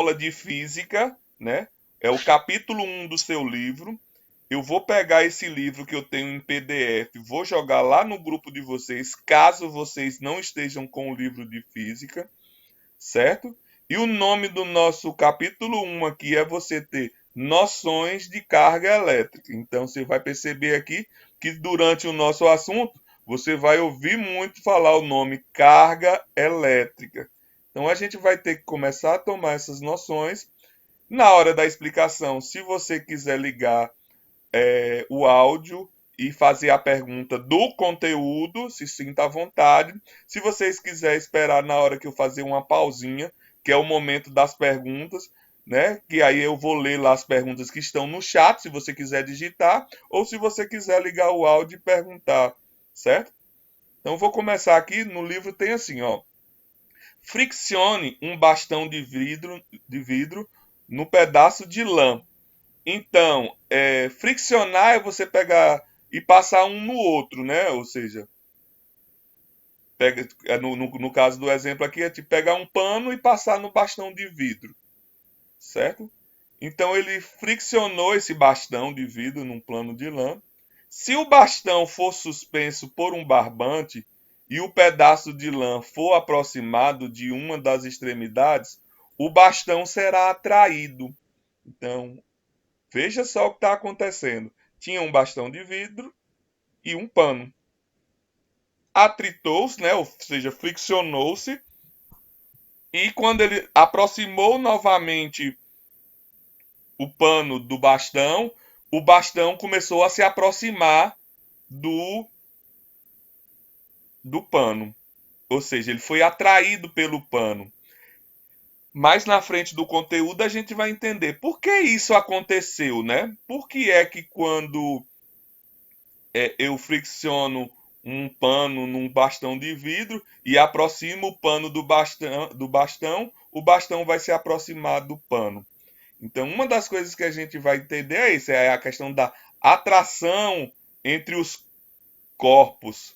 aula de física, né? É o capítulo 1 do seu livro. Eu vou pegar esse livro que eu tenho em PDF, vou jogar lá no grupo de vocês, caso vocês não estejam com o livro de física, certo? E o nome do nosso capítulo 1 aqui é você ter noções de carga elétrica. Então você vai perceber aqui que durante o nosso assunto você vai ouvir muito falar o nome carga elétrica. Então a gente vai ter que começar a tomar essas noções. Na hora da explicação, se você quiser ligar o áudio e fazer a pergunta do conteúdo, se sinta à vontade. Se vocês quiserem esperar na hora que eu fazer uma pausinha, que é o momento das perguntas, né? Que aí eu vou ler lá as perguntas que estão no chat, se você quiser digitar, ou se você quiser ligar o áudio e perguntar, certo? Então eu vou começar aqui, no livro tem assim, ó. Friccione um bastão de vidro no pedaço de lã. Então, friccionar é você pegar e passar um no outro, né? Ou seja, no caso do exemplo aqui, é tipo pegar um pano e passar no bastão de vidro, certo? Então, ele friccionou esse bastão de vidro num plano de lã. Se o bastão for suspenso por um barbante e o pedaço de lã for aproximado de uma das extremidades, o bastão será atraído. Então, veja só o que está acontecendo. Tinha um bastão de vidro e um pano. Atritou-se, né? Ou seja, friccionou-se. E quando ele aproximou novamente o pano do bastão, o bastão começou a se aproximar do pano. Ou seja, ele foi atraído pelo pano. Mais na frente do conteúdo a gente vai entender por que isso aconteceu, né? Por que é que quando eu fricciono um pano num bastão de vidro e aproximo o pano do bastão, o bastão vai se aproximar do pano. Então, uma das coisas que a gente vai entender é isso, é a questão da atração entre os corpos.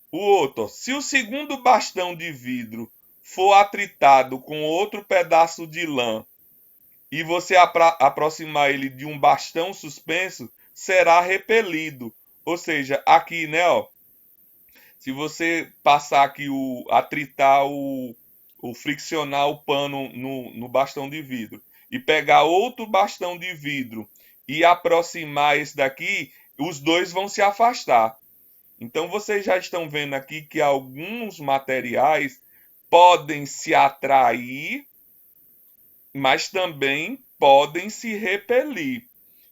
O outro, se o segundo bastão de vidro for atritado com outro pedaço de lã e você aproximar ele de um bastão suspenso, será repelido. Ou seja, aqui, né, ó, se você passar aqui atritar friccionar o pano no bastão de vidro e pegar outro bastão de vidro e aproximar esse daqui, os dois vão se afastar. Então vocês já estão vendo aqui que alguns materiais podem se atrair, mas também podem se repelir.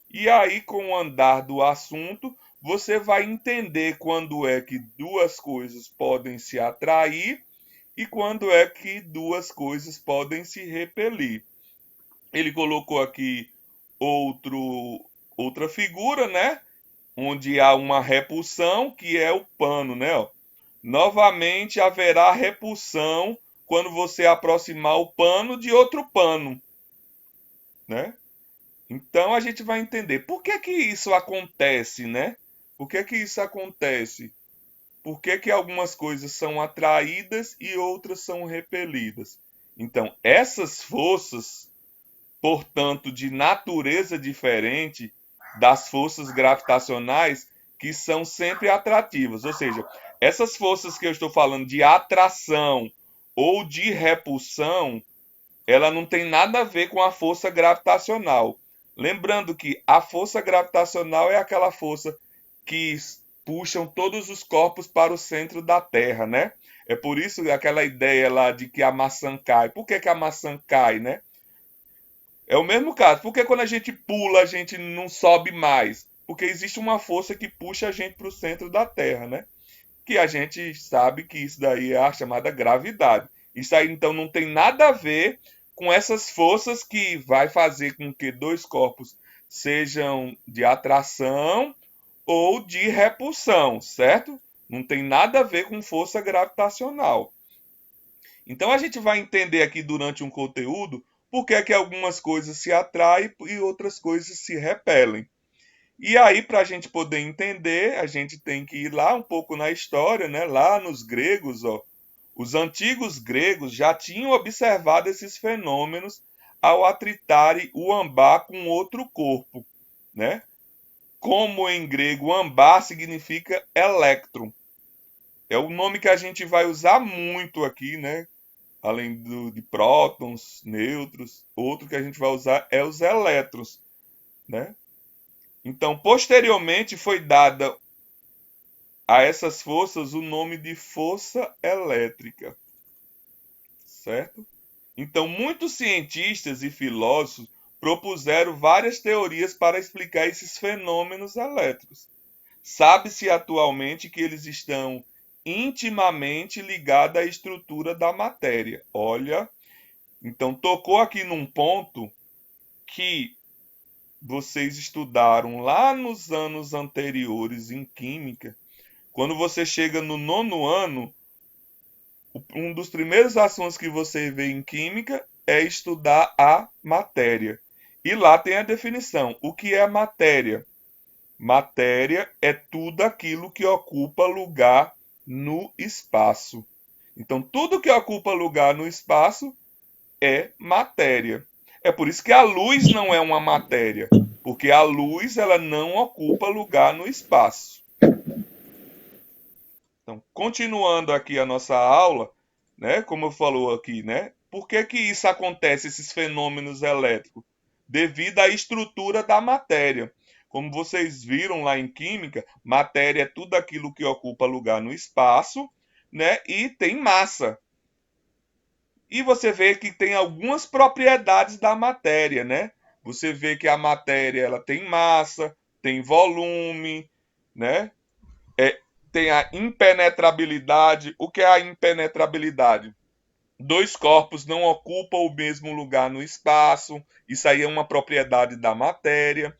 E aí, com o andar do assunto, você vai entender quando é que duas coisas podem se atrair e quando é que duas coisas podem se repelir. Ele colocou aqui outra figura, né? Onde há uma repulsão, que é o pano, né? Ó. Novamente haverá repulsão quando você aproximar o pano de outro pano, né? Então a gente vai entender por que que isso acontece, né? Por que que isso acontece? Por que que algumas coisas são atraídas e outras são repelidas? Então, essas forças, portanto, de natureza diferente das forças gravitacionais, que são sempre atrativas. Ou seja, essas forças que eu estou falando de atração ou de repulsão, ela não tem nada a ver com a força gravitacional. Lembrando que a força gravitacional é aquela força que puxam todos os corpos para o centro da Terra, né? É por isso aquela ideia lá de que a maçã cai. Por que que a maçã cai, né? É o mesmo caso. Por que quando a gente pula a gente não sobe mais? Porque existe uma força que puxa a gente para o centro da Terra, né? Que a gente sabe que isso daí é a chamada gravidade. Isso aí então não tem nada a ver com essas forças que vai fazer com que dois corpos sejam de atração ou de repulsão, certo? Não tem nada a ver com força gravitacional. Então a gente vai entender aqui durante um conteúdo por que é que algumas coisas se atraem e outras coisas se repelem. E aí, para a gente poder entender, a gente tem que ir lá um pouco na história, né? Lá nos gregos, ó. Os antigos gregos já tinham observado esses fenômenos ao atritarem o âmbar com outro corpo, né? Como em grego âmbar significa elétron. É o nome que a gente vai usar muito aqui, né? Além de prótons, nêutrons, outro que a gente vai usar é os elétrons, né? Então, posteriormente foi dada a essas forças o nome de força elétrica, certo? Então, muitos cientistas e filósofos propuseram várias teorias para explicar esses fenômenos elétricos. Sabe-se atualmente que eles estão intimamente ligados à estrutura da matéria. Olha, então tocou aqui num ponto que vocês estudaram lá nos anos anteriores em química. Quando você chega no 9º ano, um dos primeiros assuntos que você vê em química é estudar a matéria. E lá tem a definição. O que é matéria? Matéria é tudo aquilo que ocupa lugar no espaço. Então, tudo que ocupa lugar no espaço é matéria. É por isso que a luz não é uma matéria, porque a luz ela não ocupa lugar no espaço. Então, continuando aqui a nossa aula, né, como eu falou aqui, né, por que que isso acontece, esses fenômenos elétricos? Devido à estrutura da matéria. Como vocês viram lá em química, matéria é tudo aquilo que ocupa lugar no espaço, né, e tem massa. E você vê que tem algumas propriedades da matéria, né? Você vê que a matéria ela tem massa, tem volume, né? Tem a impenetrabilidade. O que é a impenetrabilidade? Dois corpos não ocupam o mesmo lugar no espaço. Isso aí é uma propriedade da matéria.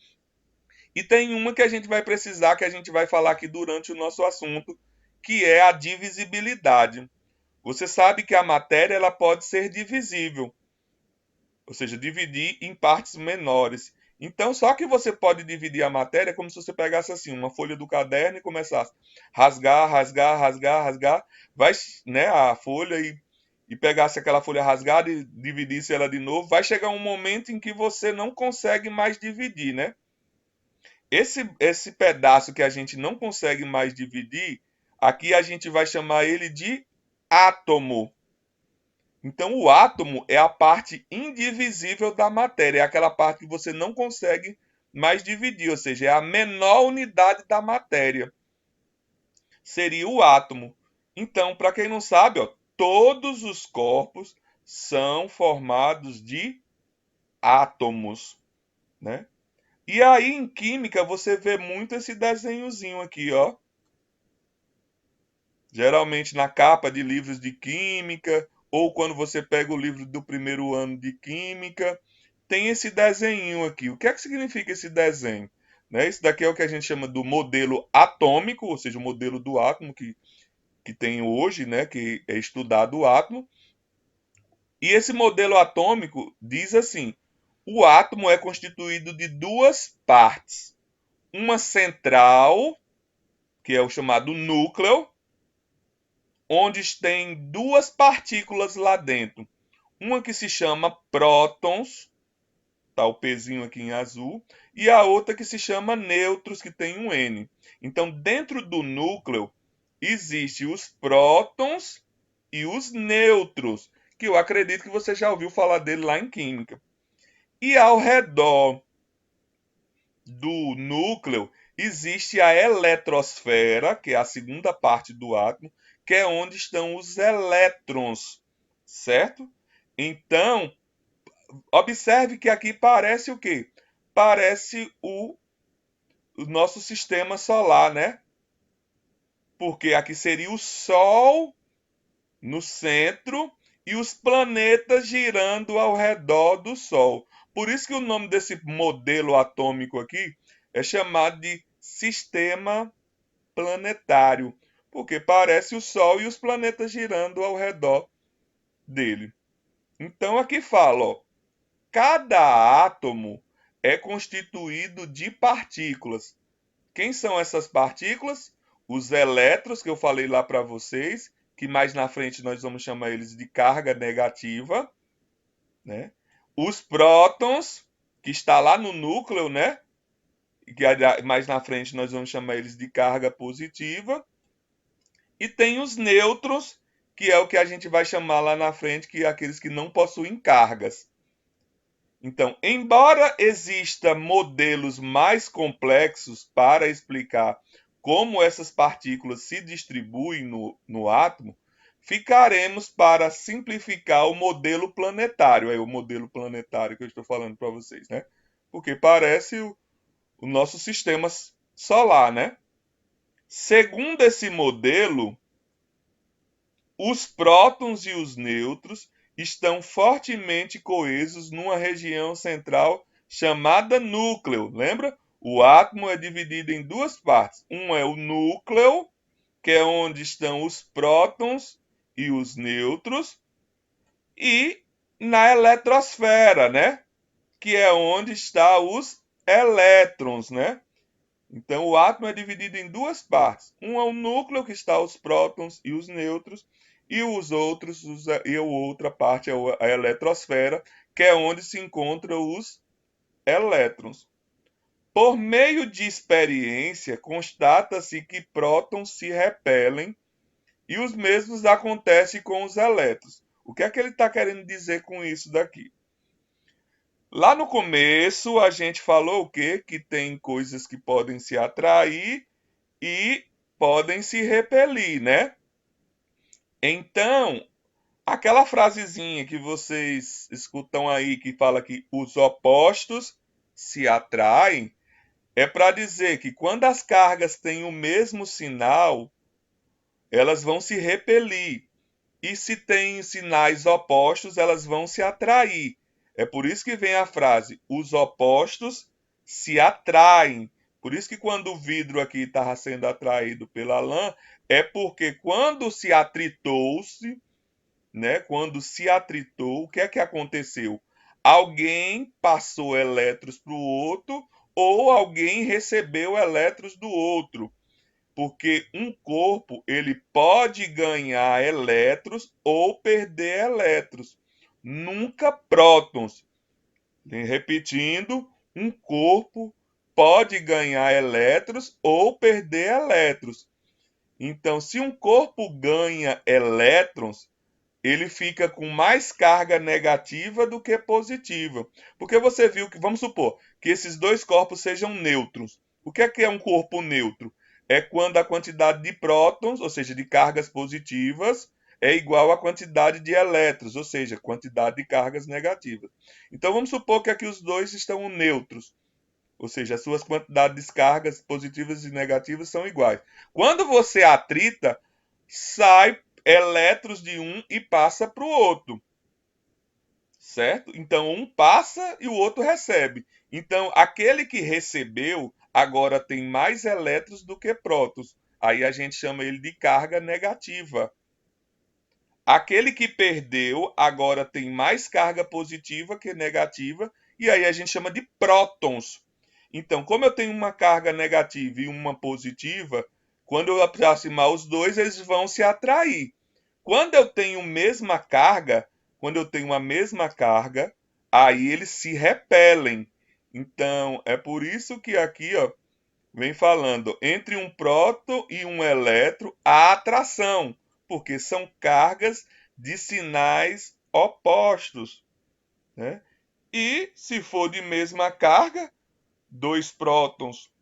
E tem uma que a gente vai precisar, que a gente vai falar aqui durante o nosso assunto, que é a divisibilidade. Você sabe que a matéria ela pode ser divisível, ou seja, dividir em partes menores. Então, só que você pode dividir a matéria como se você pegasse assim uma folha do caderno e começasse a rasgar, rasgar, rasgar, rasgar, vai, né, a folha e pegasse aquela folha rasgada e dividisse ela de novo, vai chegar um momento em que você não consegue mais dividir, né? Esse pedaço que a gente não consegue mais dividir, aqui a gente vai chamar ele de átomo. Então, o átomo é a parte indivisível da matéria, é aquela parte que você não consegue mais dividir, ou seja, é a menor unidade da matéria. Seria o átomo. Então, para quem não sabe, ó, todos os corpos são formados de átomos, né? E aí, em química, você vê muito esse desenhozinho aqui, ó. Geralmente na capa de livros de química, ou quando você pega o livro do primeiro ano de química, tem esse desenho aqui. O que é que significa esse desenho? Né? Esse daqui é o que a gente chama do modelo atômico, ou seja, o modelo do átomo que tem hoje, né? Que é estudado o átomo. E esse modelo atômico diz assim: o átomo é constituído de duas partes. Uma central, que é o chamado núcleo, onde tem duas partículas lá dentro. Uma que se chama prótons, tá o pezinho aqui em azul, e a outra que se chama nêutrons, que tem um N. Então, dentro do núcleo, existem os prótons e os nêutrons, que eu acredito que você já ouviu falar dele lá em química. E ao redor do núcleo existe a eletrosfera, que é a segunda parte do átomo, que é onde estão os elétrons, certo? Então, observe que aqui parece o quê? Parece o nosso sistema solar, né? Porque aqui seria o Sol no centro e os planetas girando ao redor do Sol. Por isso que o nome desse modelo atômico aqui é chamado de sistema planetário, porque parece o Sol e os planetas girando ao redor dele. Então aqui fala, ó, cada átomo é constituído de partículas. Quem são essas partículas? Os elétrons que eu falei lá para vocês, que mais na frente nós vamos chamar eles de carga negativa, né? os prótons, que está lá no núcleo, né? Que mais na frente nós vamos chamar eles de carga positiva. E tem os nêutrons, que é o que a gente vai chamar lá na frente, que é aqueles que não possuem cargas. Então, embora exista modelos mais complexos para explicar como essas partículas se distribuem no átomo, ficaremos para simplificar o modelo planetário. É o modelo planetário que eu estou falando para vocês, né? Porque parece o nosso sistema solar, né? Segundo esse modelo, os prótons e os nêutrons estão fortemente coesos numa região central chamada núcleo. Lembra? O átomo é dividido em duas partes. Um é o núcleo, que é onde estão os prótons e os nêutrons, e na eletrosfera, né? Que é onde estão os elétrons, né? Então, o átomo é dividido em duas partes. Um é o núcleo, que está os prótons e os nêutrons, e a outra parte é a eletrosfera, que é onde se encontram os elétrons. Por meio de experiência, constata-se que prótons se repelem e os mesmos acontecem com os elétrons. O que é que ele está querendo dizer com isso daqui? Lá no começo, a gente falou o quê? Que tem coisas que podem se atrair e podem se repelir, né? Então, aquela frasezinha que vocês escutam aí, que fala que os opostos se atraem, é para dizer que quando as cargas têm o mesmo sinal, elas vão se repelir. E se têm sinais opostos, elas vão se atrair. É por isso que vem a frase: os opostos se atraem. Por isso que quando o vidro aqui estava sendo atraído pela lã, é porque quando se atritou-se, né? Quando se atritou, o que é que aconteceu? Alguém passou elétrons para o outro ou alguém recebeu elétrons do outro. Porque um corpo ele pode ganhar elétrons ou perder elétrons, nunca prótons. Repetindo, um corpo pode ganhar elétrons ou perder elétrons. Então, se um corpo ganha elétrons, ele fica com mais carga negativa do que positiva. Porque você viu que, vamos supor, que esses dois corpos sejam nêutrons. O que é um corpo neutro? É quando a quantidade de prótons, ou seja, de cargas positivas, é igual à quantidade de elétrons, ou seja, quantidade de cargas negativas. Então vamos supor que aqui os dois estão neutros, ou seja, as suas quantidades de cargas positivas e negativas são iguais. Quando você atrita, sai elétrons de um e passa para o outro, certo? Então um passa e o outro recebe. Então aquele que recebeu agora tem mais elétrons do que prótons. Aí a gente chama ele de carga negativa. Aquele que perdeu agora tem mais carga positiva que negativa, e aí a gente chama de prótons. Então, como eu tenho uma carga negativa e uma positiva, quando eu aproximar os dois, eles vão se atrair. Quando eu tenho a mesma carga, aí eles se repelem. Então, é por isso que aqui, ó, vem falando entre um próton e um elétron há atração, porque são cargas de sinais opostos, né? E se for de mesma carga, dois prótons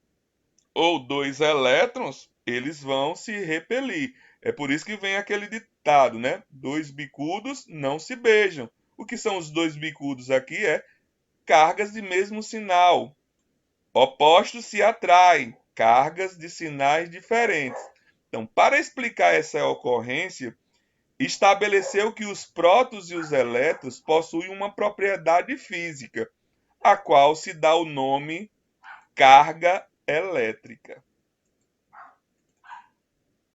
ou dois elétrons, eles vão se repelir. É por isso que vem aquele ditado, né? Dois bicudos não se beijam. O que são os dois bicudos aqui é cargas de mesmo sinal. Opostos se atraem, cargas de sinais diferentes. Então, para explicar essa ocorrência, estabeleceu que os prótons e os elétrons possuem uma propriedade física, a qual se dá o nome carga elétrica.